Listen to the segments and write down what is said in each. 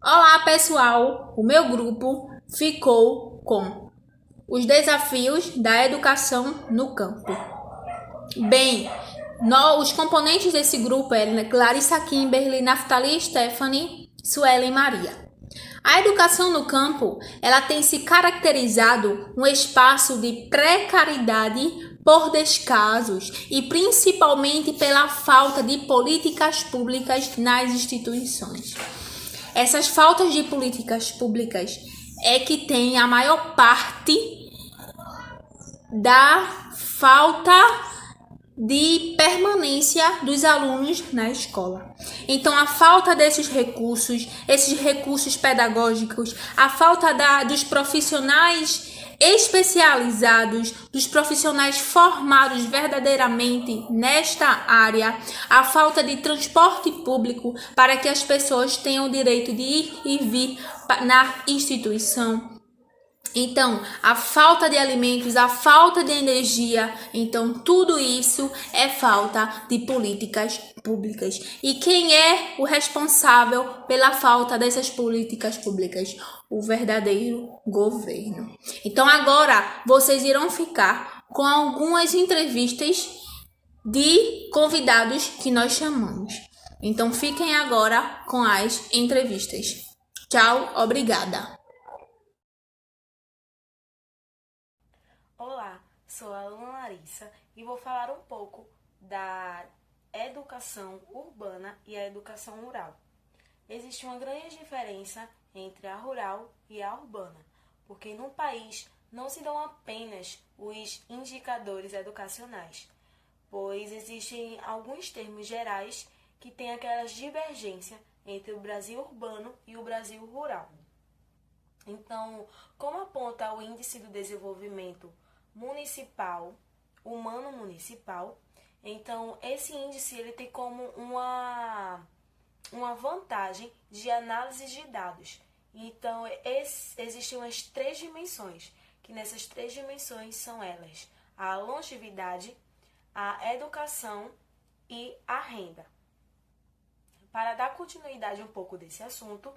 Olá, pessoal! O meu grupo ficou com os desafios da educação no campo. Bem, os componentes desse grupo eram Clarissa Kimberly, Naftali Stephanie, Suelen Maria. A educação no campo, ela tem se caracterizado um espaço de precariedade por descasos e principalmente pela falta de políticas públicas nas instituições. Essas faltas de políticas públicas é que tem a maior parte da falta de permanência dos alunos na escola. Então, a falta esses recursos pedagógicos, a falta dos profissionais especializados, dos profissionais formados verdadeiramente nesta área, a falta de transporte público para que as pessoas tenham o direito de ir e vir na instituição. Então, a falta de alimentos, a falta de energia, então tudo isso é falta de políticas públicas. E quem é o responsável pela falta dessas políticas públicas? O verdadeiro governo. Então, agora vocês irão ficar com algumas entrevistas de convidados que nós chamamos. Então, fiquem agora com as entrevistas. Tchau, obrigada. Olá, sou a aluna Larissa e vou falar um pouco da educação urbana e a educação rural. Existe uma grande diferença entre a rural e a urbana, porque no país não se dão apenas os indicadores educacionais, pois existem alguns termos gerais que têm aquelas divergências entre o Brasil urbano e o Brasil rural. Então, como aponta o Índice do Desenvolvimento Municipal, Humano Municipal, então esse índice ele tem como uma vantagem de análise de dados. Então, existem umas três dimensões, que nessas três dimensões são elas: a longevidade, a educação e a renda. Para dar continuidade um pouco desse assunto,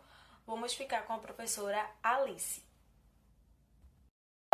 vamos ficar com a professora Alice.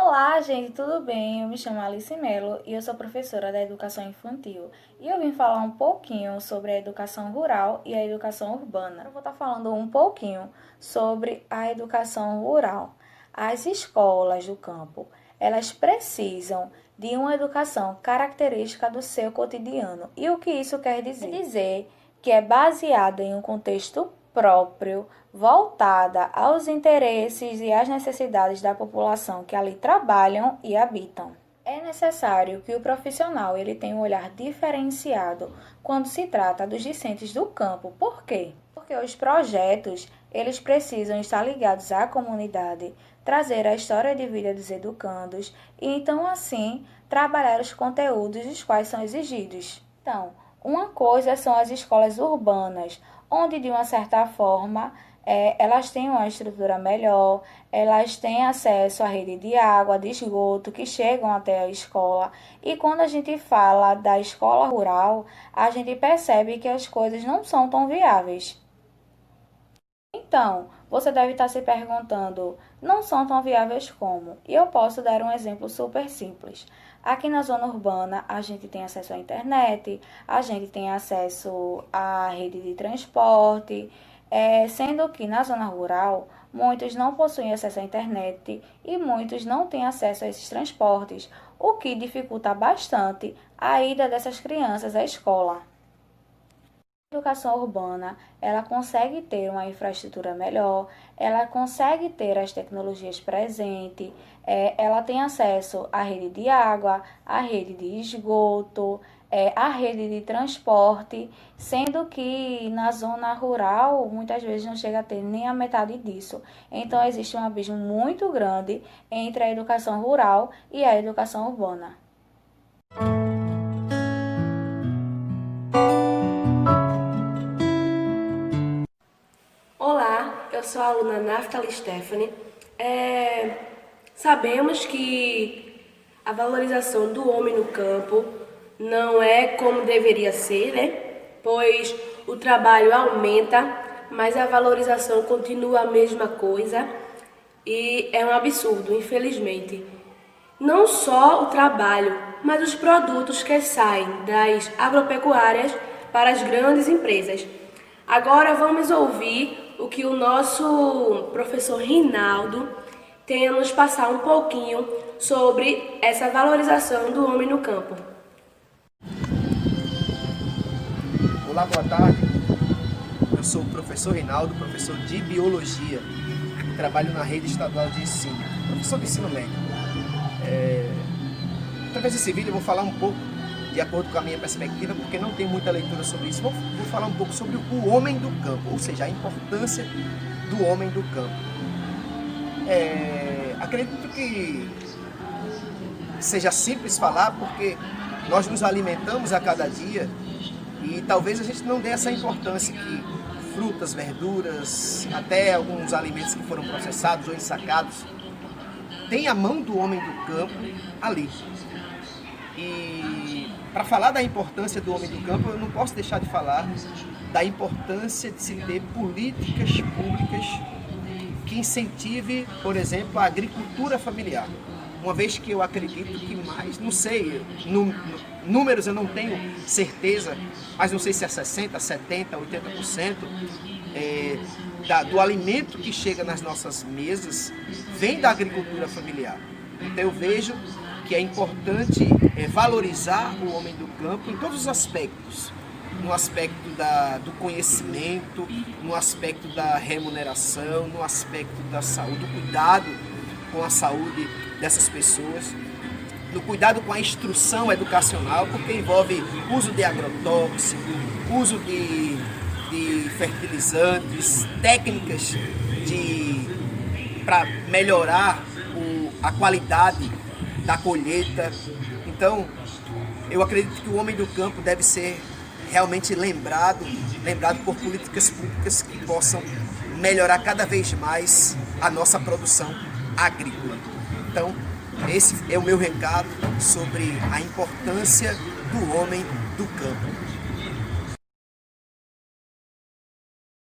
Olá, gente, tudo bem? Eu me chamo Alice Mello e eu sou professora da educação infantil. E eu vim falar um pouquinho sobre a educação rural e a educação urbana. Eu vou estar falando um pouquinho sobre a educação rural. As escolas do campo, elas precisam de uma educação característica do seu cotidiano. E o que isso quer dizer? Quer dizer que é baseada em um contexto próprio, voltada aos interesses e às necessidades da população que ali trabalham e habitam. É necessário que o profissional ele tenha um olhar diferenciado quando se trata dos discentes do campo. Por quê? Porque os projetos eles precisam estar ligados à comunidade, trazer a história de vida dos educandos e então assim trabalhar os conteúdos os quais são exigidos. Então, uma coisa são as escolas urbanas, onde de uma certa forma elas têm uma estrutura melhor, elas têm acesso à rede de água, de esgoto que chegam até a escola. E quando a gente fala da escola rural, a gente percebe que as coisas não são tão viáveis. Então, você deve estar se perguntando, não são tão viáveis como? E eu posso dar um exemplo super simples. Aqui na zona urbana, a gente tem acesso à internet, a gente tem acesso à rede de transporte, sendo que na zona rural, muitos não possuem acesso à internet e muitos não têm acesso a esses transportes, o que dificulta bastante a ida dessas crianças à escola. A educação urbana, ela consegue ter uma infraestrutura melhor, ela consegue ter as tecnologias presentes, ela tem acesso à rede de água, à rede de esgoto, à rede de transporte, sendo que na zona rural muitas vezes não chega a ter nem a metade disso. Então existe um abismo muito grande entre a educação rural e a educação urbana. Olá, eu sou a aluna Naftali Stephanie. Sabemos que a valorização do homem no campo não é como deveria ser, né? Pois o trabalho aumenta, mas a valorização continua a mesma coisa e é um absurdo, infelizmente. Não só o trabalho, mas os produtos que saem das agropecuárias para as grandes empresas. Agora vamos ouvir o que o nosso professor Rinaldo tem a nos passar um pouquinho sobre essa valorização do homem no campo. Olá, boa tarde. Eu sou o professor Rinaldo, professor de Biologia. Trabalho na rede estadual de ensino, professor de ensino médio. Através desse vídeo eu vou falar um pouco, de acordo com a minha perspectiva, porque não tem muita leitura sobre isso. Vou falar um pouco sobre o homem do campo, ou seja, a importância do homem do campo. Acredito que seja simples falar, porque nós nos alimentamos a cada dia e talvez a gente não dê essa importância que frutas, verduras, até alguns alimentos que foram processados ou ensacados, tem a mão do homem do campo ali. E para falar da importância do homem do campo, eu não posso deixar de falar da importância de se ter políticas públicas que incentive, por exemplo, a agricultura familiar. Uma vez que eu acredito que mais, não sei, números eu não tenho certeza, mas não sei se é 60%, 70%, 80% do alimento que chega nas nossas mesas vem da agricultura familiar. Então eu vejo que é importante valorizar o homem do campo em todos os aspectos. No aspecto do conhecimento, no aspecto da remuneração, no aspecto da saúde, do cuidado com a saúde dessas pessoas, no cuidado com a instrução educacional, porque envolve uso de agrotóxico, uso de fertilizantes, técnicas para melhorar a qualidade da colheita. Então, eu acredito que o homem do campo deve ser realmente lembrado por políticas públicas que possam melhorar cada vez mais a nossa produção agrícola. Então, esse é o meu recado sobre a importância do homem do campo.